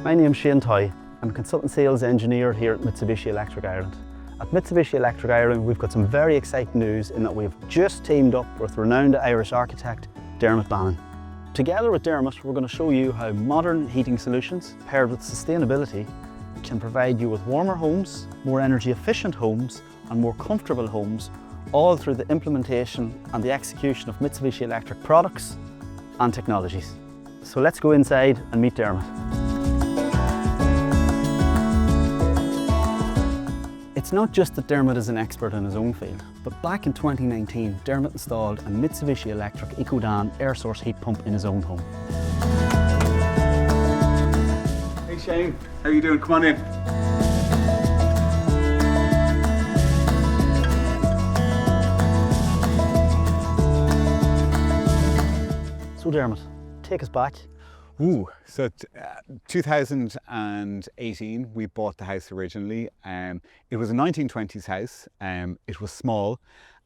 My name's Shane Toye. I'm a consultant sales engineer here at Mitsubishi Electric Ireland. At Mitsubishi Electric Ireland, we've got some very exciting news in that we've just teamed up with renowned Irish architect Dermot Bannon. Together with Dermot, we're going to show you how modern heating solutions paired with sustainability can provide you with warmer homes, more energy efficient homes and more comfortable homes, all through the implementation and the execution of Mitsubishi Electric products and technologies. So let's go inside and meet Dermot. It's not just that Dermot is an expert in his own field, but back in 2019, Dermot installed a Mitsubishi Electric Ecodan air source heat pump in his own home. Hey Shane, how are you doing? Come on in. So Dermot, take us back. So 2018 we bought the house originally. It was a 1920s house. It was small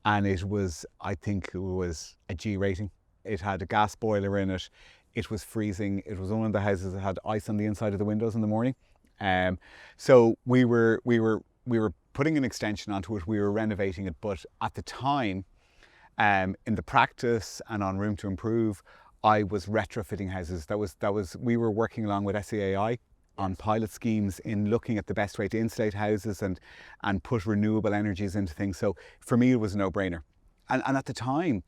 and it was, I think it was a G rating. It had a gas boiler in it. It was freezing. It was one of the houses that had ice on the inside of the windows in the morning. So we were putting an extension onto it. We were renovating it, but at the time, in the practice and on Room to Improve, I was retrofitting houses. We were working along with SEAI on pilot schemes in looking at the best way to insulate houses and put renewable energies into things. So for me, it was a no-brainer. And at the time,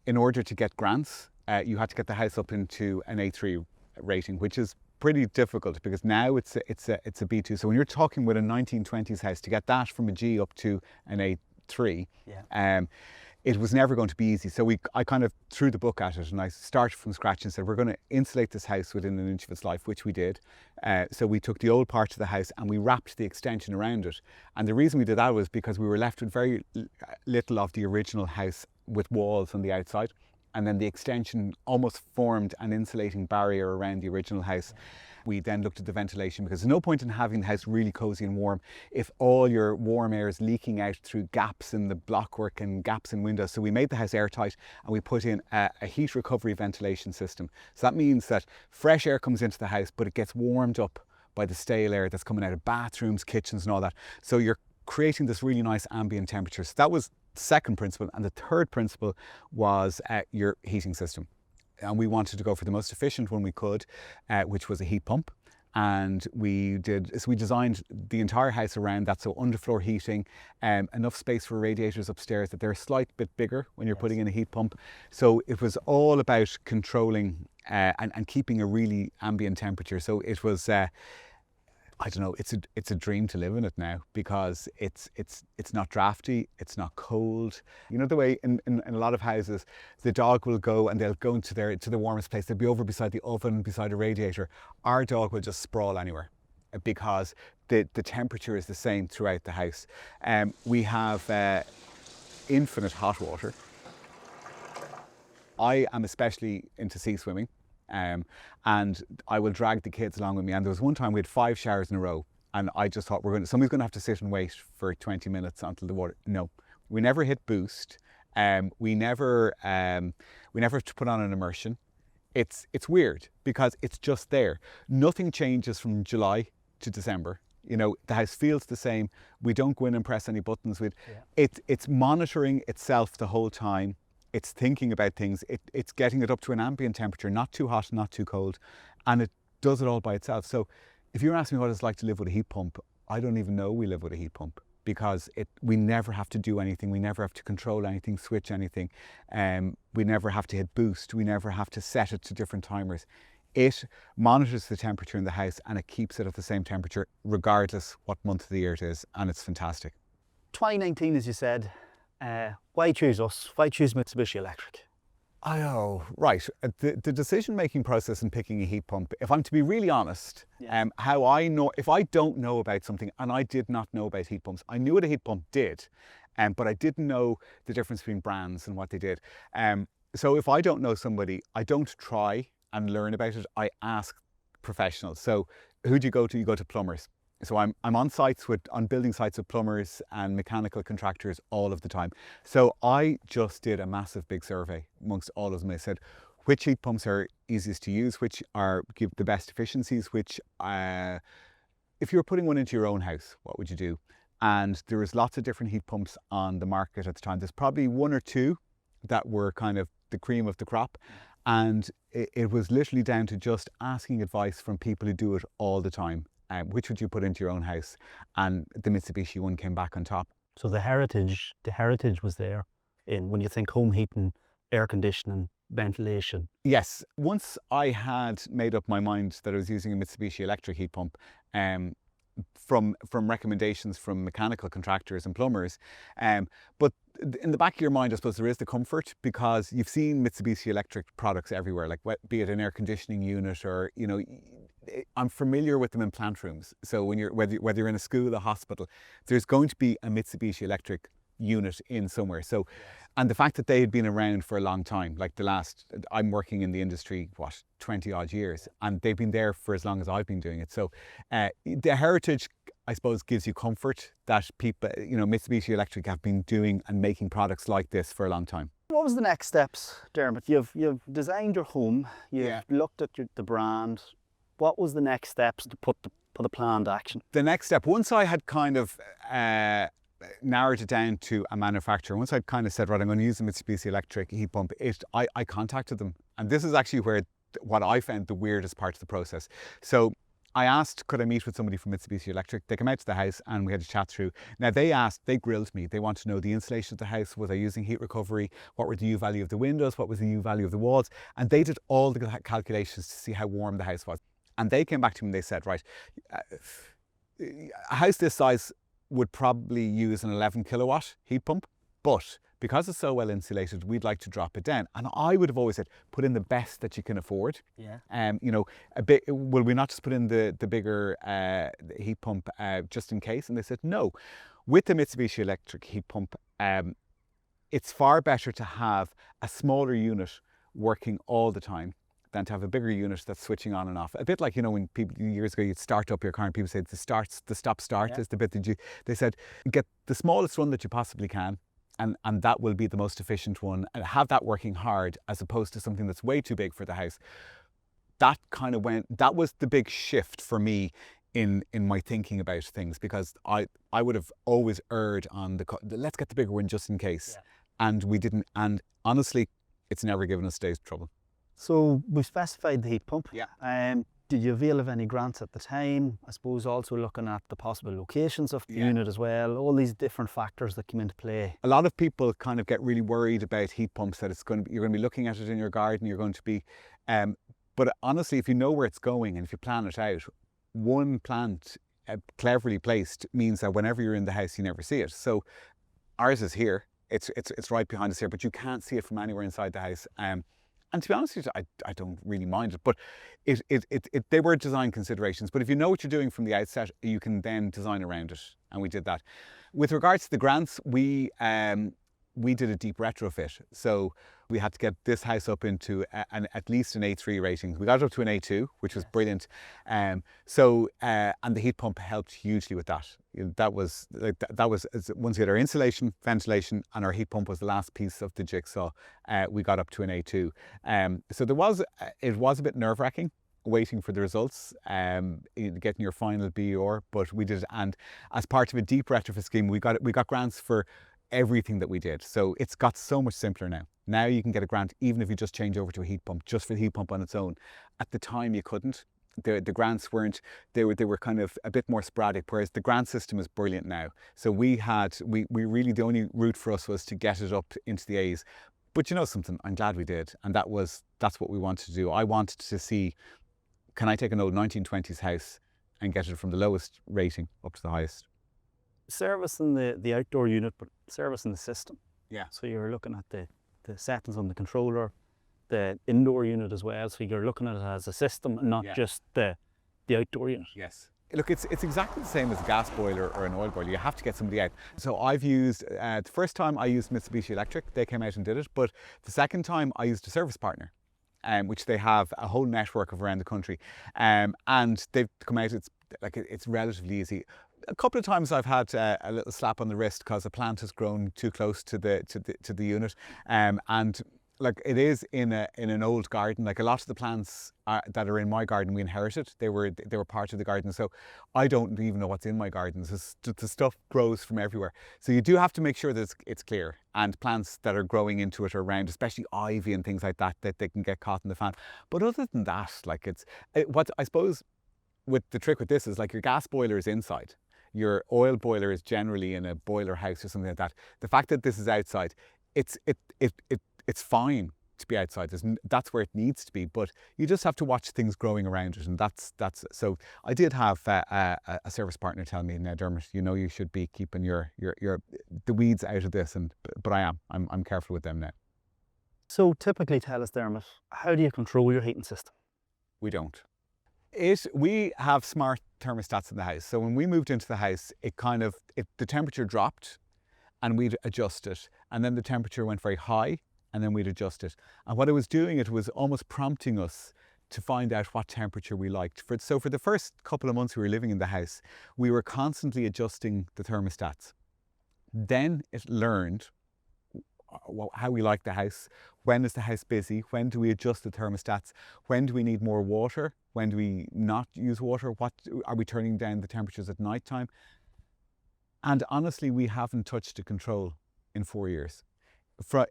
in order to get grants, you had to get the house up into an A3 rating, which is pretty difficult because now it's a B2. So when you're talking with a 1920s house, to get that from a G up to an A3, it was never going to be easy. So I kind of threw the book at it and I started from scratch and said, we're going to insulate this house within an inch of its life, which we did. So we took the old part of the house and we wrapped the extension around it. And the reason we did that was because we were left with very little of the original house with walls on the outside. And then the extension almost formed an insulating barrier around the original house. We then looked at the ventilation because there's no point in having the house really cozy and warm if all your warm air is leaking out through gaps in the blockwork and gaps in windows. So we made the house airtight and we put in a heat recovery ventilation system. So that means that fresh air comes into the house, but it gets warmed up by the stale air that's coming out of bathrooms, kitchens and all that. So you're creating this really nice ambient temperature. So that was the second principle. And the third principle was your heating system. And we wanted to go for the most efficient one we could, which was a heat pump. And we designed the entire house around that. So underfloor heating, enough space for radiators upstairs that they're a slight bit bigger when you're putting in a heat pump. So it was all about controlling and keeping a really ambient temperature. So it was, I don't know, it's a dream to live in it now because it's not drafty, it's not cold. You know the way in a lot of houses the dog will go and they'll go to the warmest place. They'll be over beside the oven, beside a radiator. Our dog will just sprawl anywhere because the temperature is the same throughout the house. We have infinite hot water. I am especially into sea swimming. And I will drag the kids along with me. And there was one time we had 5 showers in a row and I just thought somebody's going to have to sit and wait for 20 minutes until the water. No, we never hit boost. We never have to put on an immersion. It's weird because it's just there. Nothing changes from July to December. You know, the house feels the same. We don't go in and press any buttons. It's monitoring itself the whole time. It's thinking about things, it's getting it up to an ambient temperature, not too hot, not too cold, and it does it all by itself. So if you're asking me what it's like to live with a heat pump, I don't even know we live with a heat pump because we never have to do anything, we never have to control anything, switch anything, we never have to hit boost, we never have to set it to different timers. It monitors the temperature in the house and it keeps it at the same temperature regardless what month of the year it is, and it's fantastic. 2019, as you said. Why choose us? Why choose Mitsubishi Electric? Oh, right. The decision-making process in picking a heat pump, if I'm to be really honest, how I know, if I don't know about something, and I did not know about heat pumps, I knew what a heat pump did, but I didn't know the difference between brands and what they did. So if I don't know somebody, I don't try and learn about it, I ask professionals. So who do you go to? You go to plumbers. So I'm on building sites with plumbers and mechanical contractors all of the time. So I just did a massive big survey amongst all of them. I said, which heat pumps are easiest to use, which give the best efficiencies, which if you were putting one into your own house, what would you do? And there was lots of different heat pumps on the market at the time. There's probably one or two that were kind of the cream of the crop. And it was literally down to just asking advice from people who do it all the time. Which would you put into your own house? And the Mitsubishi one came back on top. So the heritage was there in when you think home heating, air conditioning, ventilation. Yes, once I had made up my mind that I was using a Mitsubishi electric heat pump, from recommendations from mechanical contractors and plumbers, but in the back of your mind, I suppose there is the comfort, because you've seen Mitsubishi electric products everywhere, like be it an air conditioning unit or, you know, I'm familiar with them in plant rooms. So when whether you're in a school, a hospital, there's going to be a Mitsubishi electric unit in somewhere. So, and the fact that they had been around for a long time, like I'm working in the industry, 20 odd years, and they've been there for as long as I've been doing it. So the heritage, I suppose, gives you comfort that people, you know, Mitsubishi Electric have been doing and making products like this for a long time. What was the next steps, Dermot? You've designed your home, you've looked at the brand. What was the next steps to put a plan to action? The next step, once I had kind of narrowed it down to a manufacturer, once I'd kind of said, right, I'm going to use the Mitsubishi Electric heat pump, I contacted them. And this is actually what I found the weirdest part of the process. So I asked, could I meet with somebody from Mitsubishi Electric? They came out to the house and we had a chat through. Now they grilled me. They wanted to know the insulation of the house. Was I using heat recovery? What were the U value of the windows? What was the U value of the walls? And they did all the calculations to see how warm the house was. And they came back to me and they said, right, a house this size would probably use an 11 kilowatt heat pump, but because it's so well insulated, we'd like to drop it down. And I would have always said, put in the best that you can afford. Yeah. You know, will we not just put in the bigger heat pump just in case? And they said, no. With the Mitsubishi Electric heat pump, it's far better to have a smaller unit working all the time than to have a bigger unit that's switching on and off. A bit like, you know, when people years ago you'd start up your car and people said the stop-start is the bit that they said, get the smallest one that you possibly can, and that will be the most efficient one, and have that working hard as opposed to something that's way too big for the house. That was the big shift for me in my thinking about things, because I would have always erred on let's get the bigger one just in case. And we didn't, and honestly, it's never given us days trouble. So we specified the heat pump. Yeah. Did you avail of any grants at the time? I suppose also looking at the possible locations of the unit as well, all these different factors that come into play. A lot of people kind of get really worried about heat pumps, that you're going to be looking at it in your garden, you're going to be, but honestly, if you know where it's going and if you plan it out, one plant cleverly placed means that whenever you're in the house, you never see it. So ours is here, it's right behind us here, but you can't see it from anywhere inside the house. And to be honest with you, I don't really mind it, but they were design considerations. But if you know what you're doing from the outset, you can then design around it, and we did that. With regards to the grants, we did a deep retrofit. So we had to get this house up into at least an A3 rating. We got it up to an A2, which was brilliant. And the heat pump helped hugely with that. That was once we had our insulation, ventilation, and our heat pump was the last piece of the jigsaw. We got up to an A2. So it was a bit nerve-wracking waiting for the results, getting your final BER, but we did it. And as part of a deep retrofit scheme, we got grants for everything that we did. So it's got so much simpler now. Now you can get a grant even if you just change over to a heat pump, just for the heat pump on its own. At the time you couldn't. The grants weren't, they were kind of a bit more sporadic, whereas the grant system is brilliant now. So we really, the only route for us was to get it up into the A's. But you know something, I'm glad we did. And that's what we wanted to do. I wanted to see, can I take an old 1920s house and get it from the lowest rating up to the highest? Servicing the outdoor unit, but servicing the system. Yeah. So you're looking at the settings on the controller, the indoor unit as well. So you're looking at it as a system and not just the outdoor unit. Yes. Look, it's exactly the same as a gas boiler or an oil boiler. You have to get somebody out. So I've used, the first time I used Mitsubishi Electric, they came out and did it. But the second time I used a service partner, which they have a whole network of around the country. And they've come out, it's relatively easy. A couple of times I've had a little slap on the wrist because a plant has grown too close to the unit, and like it is in an old garden. Like a lot of the plants that are in my garden, we inherited. They were part of the garden. So I don't even know what's in my gardens. The stuff grows from everywhere. So you do have to make sure that it's clear, and plants that are growing into it or around, especially ivy and things like that, that they can get caught in the fan. But other than that, like what I suppose with the trick with this is, like, your gas boiler is inside. Your oil boiler is generally in a boiler house or something like that. The fact that this is outside, it's fine to be outside. That's where it needs to be, but you just have to watch things growing around it, and that's so. I did have a service partner tell me, "Now, Dermot, you know you should be keeping the weeds out of this," but I'm careful with them now. So typically, tell us, Dermot, how do you control your heating system? We don't. We have smart thermostats in the house. So when we moved into the house, the temperature dropped, and we'd adjust it. And then the temperature went very high, and then we'd adjust it. And what it was doing, it was almost prompting us to find out what temperature we liked. So for the first couple of months we were living in the house, we were constantly adjusting the thermostats. Then it learned how we like the house. When is the house busy? When do we adjust the thermostats? When do we need more water? When do we not use water? What are we turning down the temperatures at night time? And honestly, we haven't touched the control in 4 years.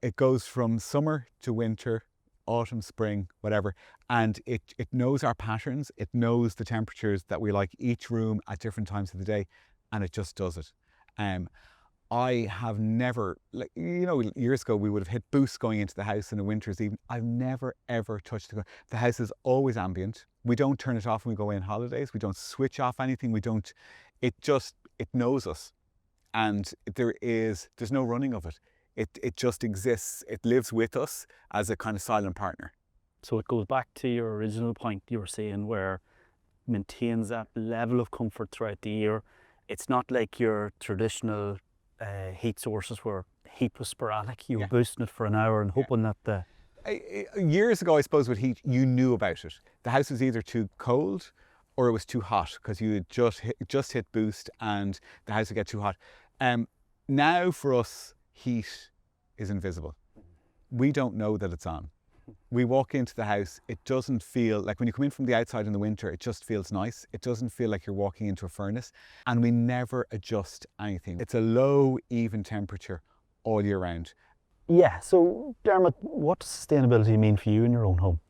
It goes from summer to winter, autumn, spring, whatever, and it knows our patterns. It knows the temperatures that we like each room at different times of the day, and it just does it. I have never, like, years ago we would have hit boosts going into the house in the winters even. I've never ever touched the house is always ambient. We don't turn it off when we go in holidays. We don't switch off anything. It knows us, and there's no running of it. It just exists. It lives with us as a kind of silent partner. So it goes back to your original point you were saying, where it maintains that level of comfort throughout the year. It's not like your traditional heat sources where heat was sporadic. You were boosting it for an hour and hoping that the... Years ago, I suppose, with heat, you knew about it. The house was either too cold or it was too hot, because you had just hit boost and the house would get too hot. Now for us, heat is invisible. We don't know that it's on. We walk into the house, it doesn't feel like, when you come in from the outside in the winter, it just feels nice. It doesn't feel like you're walking into a furnace, and we never adjust anything. It's a low, even temperature all year round. Yeah, so Dermot, what does sustainability mean for you in your own home?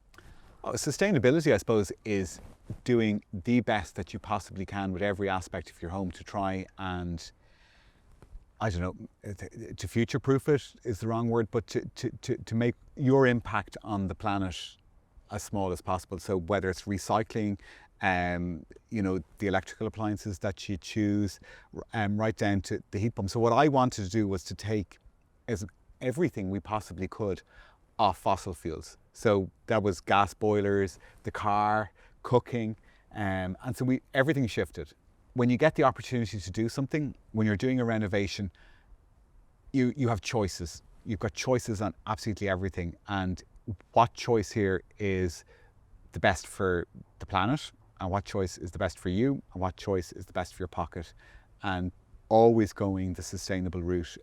Sustainability, I suppose, is doing the best that you possibly can with every aspect of your home to try and, I don't know, to future-proof it is the wrong word, but to make your impact on the planet as small as possible. So whether it's recycling, the electrical appliances that you choose, right down to the heat pump. So what I wanted to do was to take everything we possibly could off fossil fuels. So that was gas boilers, the car, cooking, and so everything shifted. When you get the opportunity to do something, when you're doing a renovation, you have choices. You've got choices on absolutely everything. And what choice here is the best for the planet, and what choice is the best for you, and what choice is the best for your pocket, and always going the sustainable route.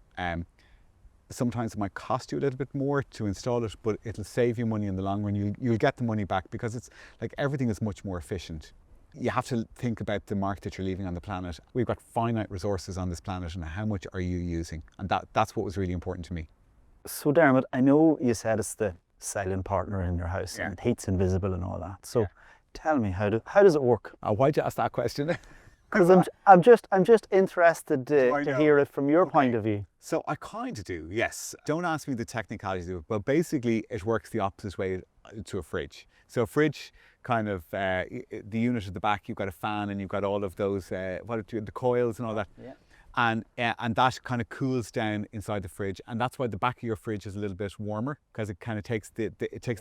Sometimes it might cost you a little bit more to install it, but it'll save you money in the long run. You'll get the money back, because it's like everything is much more efficient. You have to think about the mark that you're leaving on the planet. We've got finite resources on this planet, and how much are you using? And that's what was really important to me. So Dermot, I know you said it's the silent partner in your house, and heat's invisible and all that. So tell me, how does it work? Why'd you ask that question? Because I'm just interested to hear it from your point of view. So I kind of do, yes. Don't ask me the technicalities of it, but basically it works the opposite way to a fridge. So a fridge, kind of the unit at the back, you've got a fan and you've got all of those the coils and all that. Yeah. And that kind of cools down inside the fridge, and that's why the back of your fridge is a little bit warmer, because it kind of takes the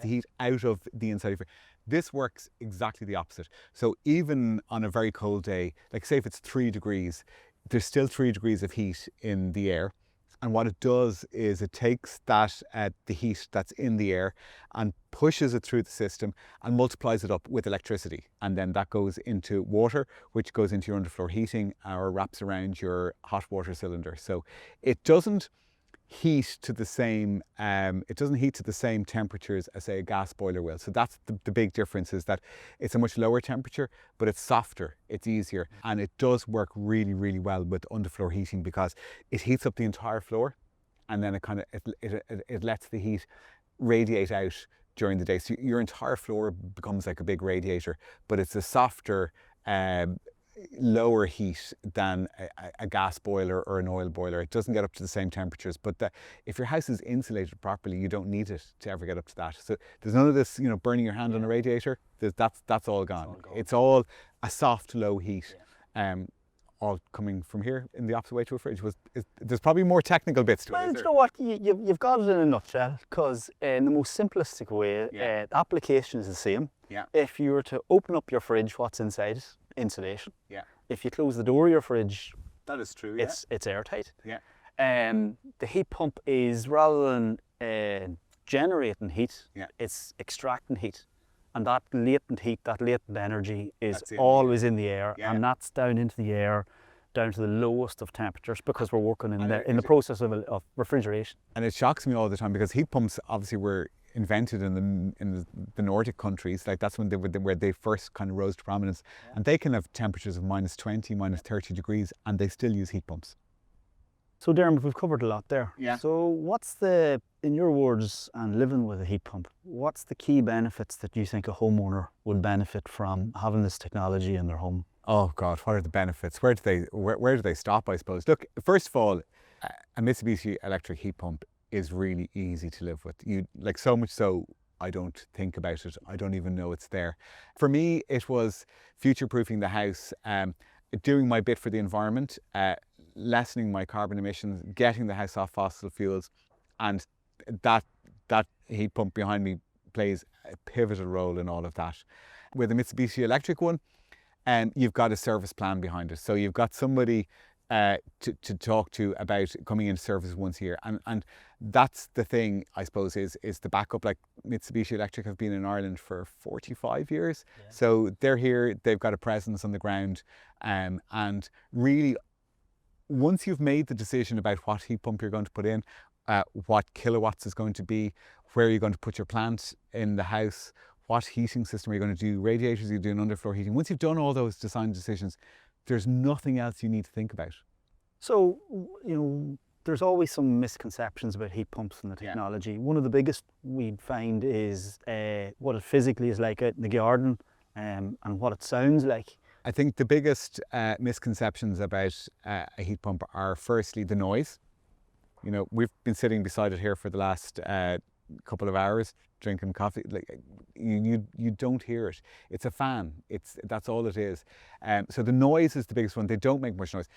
heat out of the inside of your fridge. This works exactly the opposite. So even on a very cold day, like say if it's 3 degrees, there's still 3 degrees of heat in the air. And what it does is it takes that the heat that's in the air and pushes it through the system and multiplies it up with electricity. And then that goes into water, which goes into your underfloor heating or wraps around your hot water cylinder. So it doesn't heat to the same, it doesn't heat to the same temperatures as, say, a gas boiler will. So that's the big difference, is that it's a much lower temperature, but it's softer, it's easier, and it does work really, really well with underfloor heating, because it heats up the entire floor, and then it lets the heat radiate out during the day. So your entire floor becomes like a big radiator, but it's a softer, lower heat than a gas boiler or an oil boiler. It doesn't get up to the same temperatures, but if your house is insulated properly, you don't need it to ever get up to that. So there's none of this, burning your hand on a radiator. That's all gone. It's all a soft, low heat, all coming from here in the opposite way to a fridge. There's probably more technical bits to it. Well, you know what? You've got it in a nutshell, because in the most simplistic way, the application is the same. Yeah. If you were to open up your fridge, what's inside it? Insulation. Yeah. If you close the door of your fridge, that is true. It's airtight. Yeah. The heat pump is, rather than generating heat, it's extracting heat, and that latent heat, that latent energy, is always in the air, and that's down into the air, down to the lowest of temperatures, because we're working in the process of refrigeration. And it shocks me all the time, because heat pumps obviously were invented in the Nordic countries. Like, that's when where they first kind of rose to prominence, and they can have temperatures of -20, -30 degrees, and they still use heat pumps. So Dermot, we've covered a lot there. Yeah. So what's in your words, and living with a heat pump, what's the key benefits that you think a homeowner would benefit from having this technology in their home? Oh God, what are the benefits? Where do they stop, I suppose? Look, first of all, a Mitsubishi electric heat pump is really easy to live with. So much so, I don't think about it. I don't even know it's there. For me, it was future-proofing the house, doing my bit for the environment, lessening my carbon emissions, getting the house off fossil fuels, and that heat pump behind me plays a pivotal role in all of that. With a Mitsubishi electric one, you've got a service plan behind it. So you've got somebody to talk to about coming into service once a year, and that's the thing, I suppose, is the backup. Like, Mitsubishi Electric have been in Ireland for 45 years, so they're here, they've got a presence on the ground, and really, once you've made the decision about what heat pump you're going to put in, what kilowatts is going to be, where you're going to put your plant in the house, what heating system are you going to do, radiators, you're doing underfloor heating, once you've done all those design decisions, there's nothing else you need to think about. So, there's always some misconceptions about heat pumps and the technology. One of the biggest we'd find is what it physically is like out in the garden, and what it sounds like. I think the biggest misconceptions about a heat pump are, firstly, the noise. We've been sitting beside it here for the last couple of hours drinking coffee. Like, you don't hear it. It's a fan. That's all it is. So the noise is the biggest one. They don't make much noise.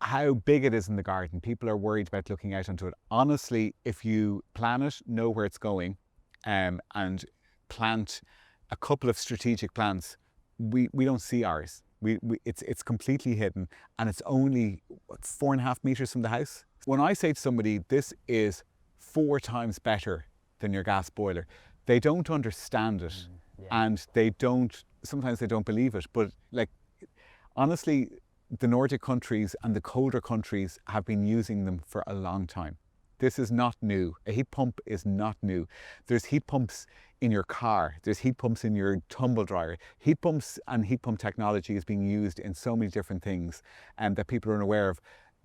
How big it is in the garden, people are worried about looking out onto it. Honestly, if you plan it, know where it's going, and plant a couple of strategic plants, we don't see ours. It's completely hidden, and it's only 4.5 meters from the house. When I say to somebody, this is 4 times better than your gas boiler, they don't understand it, and sometimes they don't believe it. But, like, honestly, the Nordic countries and the colder countries have been using them for a long time. This is not new. A heat pump is not new. There's heat pumps in your car. There's heat pumps in your tumble dryer. Heat pumps and heat pump technology is being used in so many different things that people are unaware of.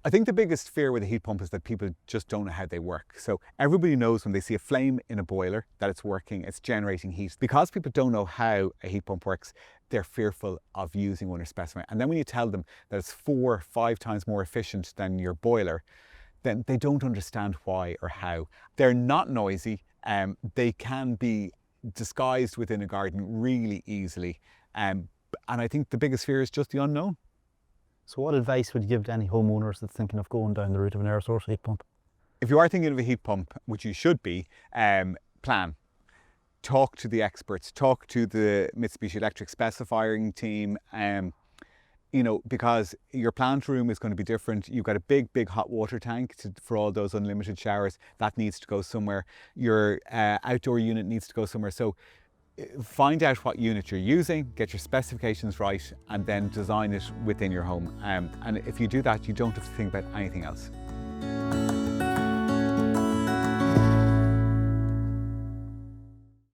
I think the biggest fear with a heat pump is that people just don't know how they work. So everybody knows when they see a flame in a boiler that it's working, it's generating heat. Because people don't know how a heat pump works, they're fearful of using one or specifying. And then when you tell them that it's 4 or 5 times more efficient than your boiler, then they don't understand why or how. They're not noisy. They can be disguised within a garden really easily. And I think the biggest fear is just the unknown. So what advice would you give to any homeowners that's thinking of going down the route of an air source heat pump? If you are thinking of a heat pump, which you should be, plan. Talk to the experts, talk to the Mitsubishi Electric specifying team, because your plant room is going to be different. You've got a big hot water tank for all those unlimited showers. That needs to go somewhere. Your outdoor unit needs to go somewhere. So find out what unit you're using, get your specifications right, and then design it within your home. And if you do that, you don't have to think about anything else.